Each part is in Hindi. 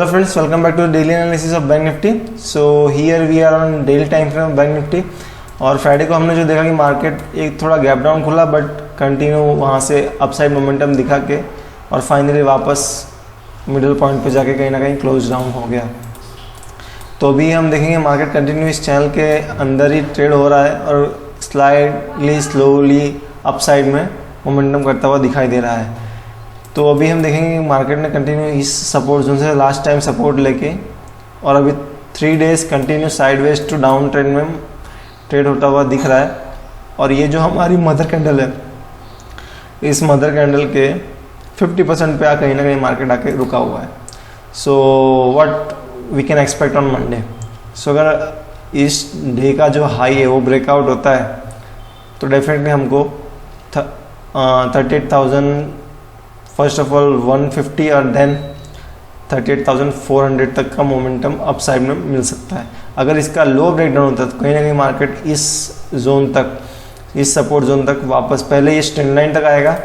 friends, welcome back to the daily analysis of bank Nifty. So here we are on daily time frame of bank Nifty. और फ्राइडे को हमने जो देखा कि मार्केट एक थोड़ा गैप डाउन खुला बट कंटिन्यू वहाँ से अपसाइड मोमेंटम दिखा के और फाइनली वापस मिडिल पॉइंट पे जाके कहीं ना कहीं क्लोज डाउन हो गया. तो अभी हम देखेंगे मार्केट कंटिन्यू इस चैनल के अंदर ही ट्रेड हो रहा है और स्लाइडली स्लोली अपसाइड में मोमेंटम करता हुआ दिखाई दे रहा है. तो अभी हम देखेंगे कि मार्केट ने कंटिन्यू इस सपोर्ट जोन से लास्ट टाइम सपोर्ट लेके और अभी 3 days continue sideways to down trend में ट्रेड होता हुआ दिख रहा है. और ये जो हमारी मदर कैंडल है, इस मदर कैंडल के 50% पे कहीं ना कहीं मार्केट आके रुका हुआ है. So what we can expect on Monday. So अगर इस डे का जो हाई है वो ब्रेकआउट होता है तो डेफिनेटली हमको 38,000 फर्स्ट ऑफ ऑल 150 और देन 38,400 तक का मोमेंटम अपसाइड में मिल सकता है. अगर इसका लो ब्रेकडाउन होता है तो कहीं ना कहीं मार्केट इस जोन तक, इस सपोर्ट जोन तक वापस पहले ये ट्रेंड लाइन तक आएगा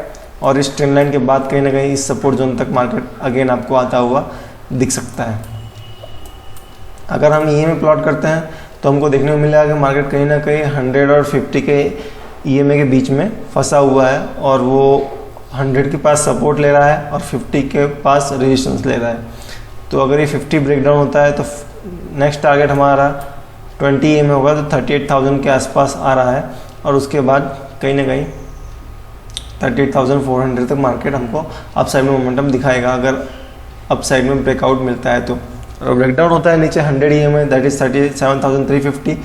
और इस ट्रेंड लाइन के बाद कहीं ना कहीं इस सपोर्ट जोन तक मार्केट अगेन आपको आता हुआ दिख सकता है. अगर हम EMA प्लॉट करते हैं तो हमको देखने को मिलेगा कि मार्केट कहीं ना कहीं 100 और 50 के EMA के बीच में फंसा हुआ है और वो 100 के पास सपोर्ट ले रहा है और 50 के पास रेजिस्टेंस ले रहा है. तो अगर ये 50 ब्रेकडाउन होता है तो नेक्स्ट टारगेट हमारा 20 EMA होगा तो 38,000 के आसपास आ रहा है और उसके बाद कहीं ना कहीं 38,400 तक मार्केट हमको अपसाइड में मोमेंटम दिखाएगा अगर अपसाइड में ब्रेकआउट मिलता है तो. और ब्रेकडाउन होता है नीचे 100 EMA दैट इज 37,350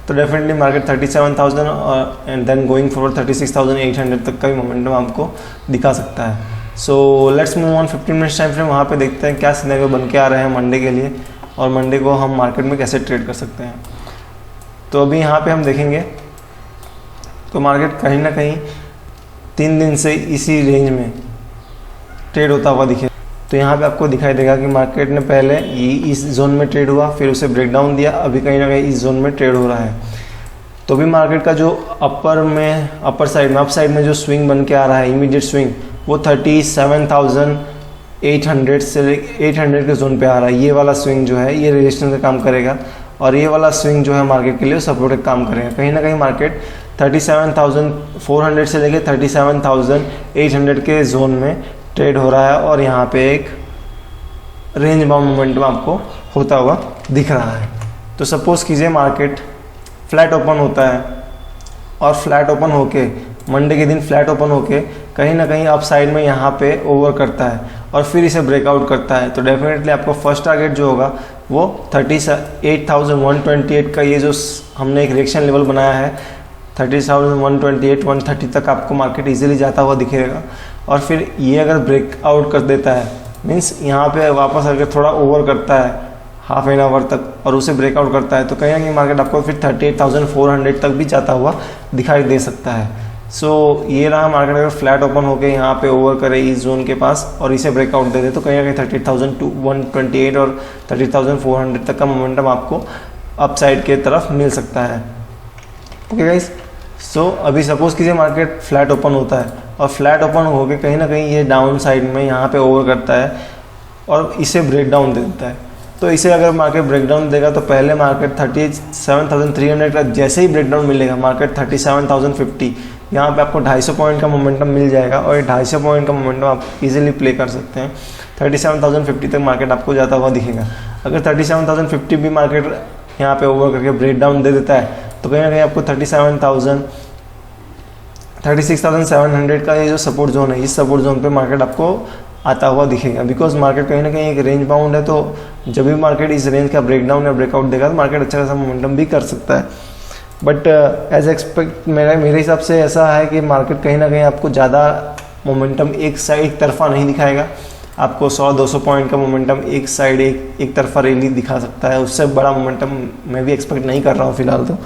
तो definitely market 37,000 and then going forward 36,800 तक का भी मोमेंटम आपको दिखा सकता है. So let's move on 15 minutes time frame. वहाँ पे देखते हैं क्या सिनेरियो बन के आ रहे हैं मंडे के लिए और मंडे को हम मार्केट में कैसे ट्रेड कर सकते हैं. तो अभी यहाँ पे हम देखेंगे तो मार्केट कहीं ना कहीं 3 दिन से इसी रेंज में ट्रेड होता हुआ दिखे. तो यहाँ पे आपको दिखाई देगा कि मार्केट ने पहले ये इस जोन में ट्रेड हुआ, फिर उसे ब्रेकडाउन दिया, अभी कहीं ना कहीं इस जोन में ट्रेड हो रहा है. तो भी मार्केट का जो अपर साइड में अप साइड में जो स्विंग बन के आ रहा है, इमीडिएट स्विंग, वो 37,800 से 800 के जोन पे आ रहा है. ये वाला स्विंग जो है ये रेजिस्टेंस का काम करेगा और ये वाला स्विंग जो है मार्केट के लिए सपोर्ट का काम करेगा. कहीं ना कहीं मार्केट 37,400 से लेके 37,800 के जोन में ट्रेड हो रहा है और यहाँ पे एक रेंज बाउंड मोमेंटम आपको होता हुआ दिख रहा है. तो सपोज कीजिए मार्केट फ्लैट ओपन होता है और फ्लैट ओपन होके मंडे के दिन फ्लैट ओपन होके कहीं ना कहीं अप साइड में यहाँ पे ओवर करता है और फिर इसे ब्रेकआउट करता है तो डेफिनेटली आपको फर्स्ट टारगेट जो होगा वो 38,128 का ये जो हमने एक रिएक्शन लेवल बनाया है 30,128 130 तक आपको मार्केट इजीली जाता हुआ दिखेगा. और फिर ये अगर ब्रेकआउट कर देता है मीन्स यहाँ पे वापस अगर थोड़ा ओवर करता है हाफ एन आवर तक और उसे ब्रेकआउट करता है तो कहीं ना कहीं मार्केट आपको फिर 38,400 तक भी जाता हुआ दिखाई दे सकता है. सो ये रहा मार्केट अगर फ्लैट ओपन होकर यहाँ पे ओवर करे इस जोन के पास और इसे ब्रेकआउट दे दे तो कहीं ना कहीं 38,128 और 30,400 तक का मोमेंटम आपको अप साइड के तरफ मिल सकता है. ओके गाइस, सो अभी सपोज कीजिए मार्केट फ्लैट ओपन होता है और फ्लैट ओपन होकर कहीं ना कहीं ये डाउन साइड में यहाँ पे ओवर करता है और इसे ब्रेक डाउन दे देता है. तो इसे अगर मार्केट ब्रेक डाउन देगा तो पहले मार्केट 37,300 का जैसे ही ब्रेक डाउन मिलेगा मार्केट 37,050 यहाँ पे आपको 250 पॉइंट का मोमेंटम मिल जाएगा और ये 250 पॉइंट का मोमेंटम आप इजीली प्ले कर सकते हैं. 37,050 तक मार्केट आपको जाता हुआ दिखेगा. अगर 37,050 भी मार्केट यहाँ पे ओवर करके ब्रेक डाउन दे देता है तो कहीं ना कहीं आपको 36,700 का ये जो सपोर्ट जोन है इस सपोर्ट जोन पे मार्केट आपको आता हुआ दिखेगा. बिकॉज मार्केट कहीं ना कहीं एक रेंज बाउंड है तो जब भी मार्केट इस रेंज का ब्रेकडाउन या ब्रेकआउट देगा तो मार्केट अच्छा खासा मोमेंटम भी कर सकता है. बट एज एक्सपेक्ट मेरे हिसाब से ऐसा है कि मार्केट कहीं ना कहीं आपको ज़्यादा मोमेंटम एक तरफा नहीं दिखाएगा. आपको 100-200 पॉइंट का मोमेंटम एक साइड एक तरफा रैली दिखा सकता है. उससे बड़ा मोमेंटम मैं भी एक्सपेक्ट नहीं कर रहा हूँ फिलहाल तो.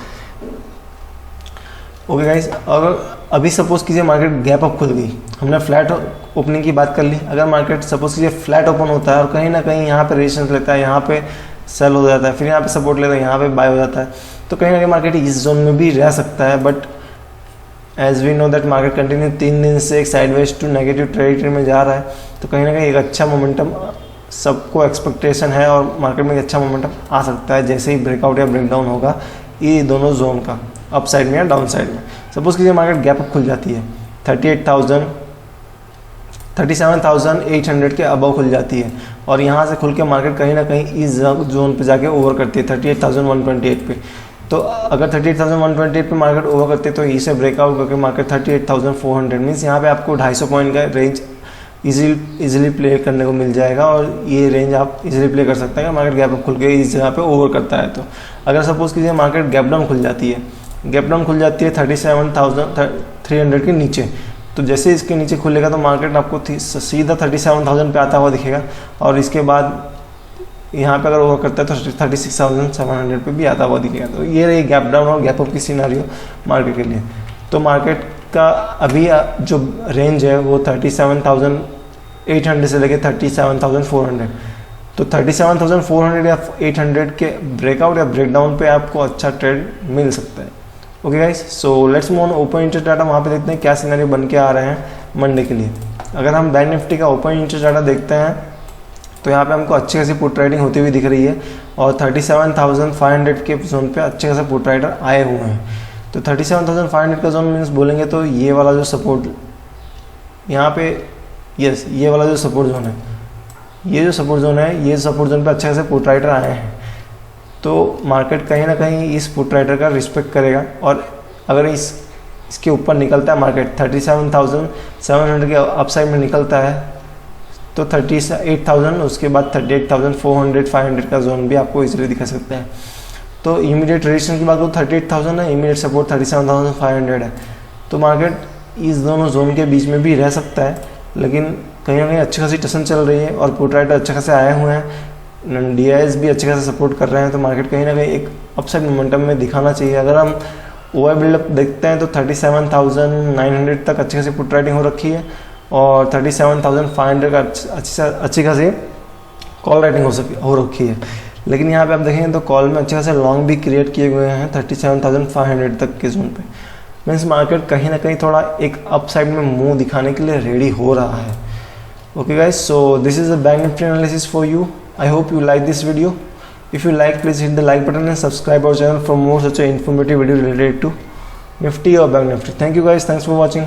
ओके गाइस, अगर अभी सपोज कीजिए मार्केट गैप अप खुल गई, हमने फ्लैट ओपनिंग की बात कर ली. अगर मार्केट सपोज कीजिए फ्लैट ओपन होता है और कहीं ना कहीं यहाँ पे रेजिस्टेंस लेता है, यहाँ पे सेल हो जाता है, फिर यहाँ पे सपोर्ट लेता है, यहाँ पे बाय हो जाता है तो कहीं ना कहीं मार्केट इस जोन में भी रह सकता है. But as we know that market continue 3 दिन से एक साइडवेज टू नेगेटिव टेरिटरी में जा रहा है तो कहीं ना कहीं एक अच्छा मोमेंटम सबको एक्सपेक्टेशन है और मार्केट में एक अच्छा मोमेंटम आ सकता है जैसे ही ब्रेकआउट या ब्रेकडाउन होगा ये दोनों जोन का, अप साइड में या डाउन साइड में। सपोज कीजिए मार्केट गैप अप खुल जाती है 37,800 के अबव खुल जाती है और यहाँ से खुल के मार्केट कहीं ना कहीं इस जोन पे जाके ओवर करती है 38,128 पे। तो अगर 38,128 पे मार्केट ओवर करते हैं तो इसे ब्रेकआउट करके मार्केट 38,400 मीन्स यहाँ पे आपको 250 पॉइंट का रेंज इजीली प्ले करने को मिल जाएगा और ये रेंज आप इजीली प्ले कर सकते हैं मार्केट गैप अप खुल के इस जगह पे ओवर करता है। तो अगर सपोज कीजिए मार्केट गैप डाउन खुल जाती है 37,300 के नीचे, तो जैसे इसके नीचे खुलेगा तो मार्केट आपको सीधा 37,000 पे आता हुआ दिखेगा और इसके बाद यहाँ पे अगर ओवर करता है तो 36,700 पे भी आता हुआ दिखेगा। तो ये रही गैप डाउन और गैप अप की सिनारियो मार्केट के लिए। तो मार्केट का अभी जो रेंज है वो 37,800 से लेके 37,400, तो 37,400 या 800 के ब्रेकआउट या ब्रेकडाउन पे आपको अच्छा ट्रेड मिल सकता है। Okay guys, so let's move on open interest data. वहाँ पे देखते हैं क्या सिनेरियो बन के आ रहे हैं मंडे के लिए। अगर हम बैंक निफ्टी का ओपन इंटरेस्ट डाटा देखते हैं तो यहाँ पे हमको अच्छी खासी पुट राइडिंग होती हुई दिख रही है और 37,500 के जोन पे अच्छे खासे पुट राइडर आए हुए हैं। तो 37,500 का जोन मीन्स बोलेंगे तो ये वाला जो सपोर्ट यहाँ पे, यस ये वाला जो सपोर्ट जोन है, ये जो सपोर्ट जोन है, ये सपोर्ट जोन पे अच्छे खासे पुट राइडर आए हैं। तो मार्केट कहीं ना कहीं इस पुट राइडर का रिस्पेक्ट करेगा और अगर इसके ऊपर निकलता है मार्केट 37,700 के अपसाइड में निकलता है तो 38,000, उसके बाद 38,400 500 का जोन भी आपको इजीली दिखा सकता है। तो इमीडिएट रेजिस्टेंस की बात करूँ 38,000 है, इमीडिएट सपोर्ट 37,500 है। तो मार्केट इस दोनों जोन के बीच में भी रह सकता है, लेकिन कहीं ना कहीं अच्छी खासी टसन चल रही है और पुट राइडर अच्छे खासे आए हुए हैं, DIs भी अच्छे खासे सपोर्ट कर रहे हैं। तो मार्केट कहीं ना कहीं एक अपसाइड मोमेंटम में दिखाना चाहिए। अगर हम OI बिल्डअप देखते हैं तो 37,900 तक अच्छी खासी पुट राइडिंग हो रखी है और 37,500 का अच्छी खासी कॉल राइटिंग हो रखी है। लेकिन यहाँ पे आप देखेंगे तो कॉल में अच्छे खासे लॉन्ग भी क्रिएट किए हुए हैं 37,500 तक के जोन पे। मीन्स मार्केट कहीं ना कहीं थोड़ा एक अप साइड में मुंह दिखाने के लिए रेडी हो रहा है। Okay guys, so this is the bank Nifty analysis for you. I hope you like this video. If you like, please hit the like button and subscribe our channel for more such a informative video related to Nifty और bank Nifty. Thank you guys, thanks for watching.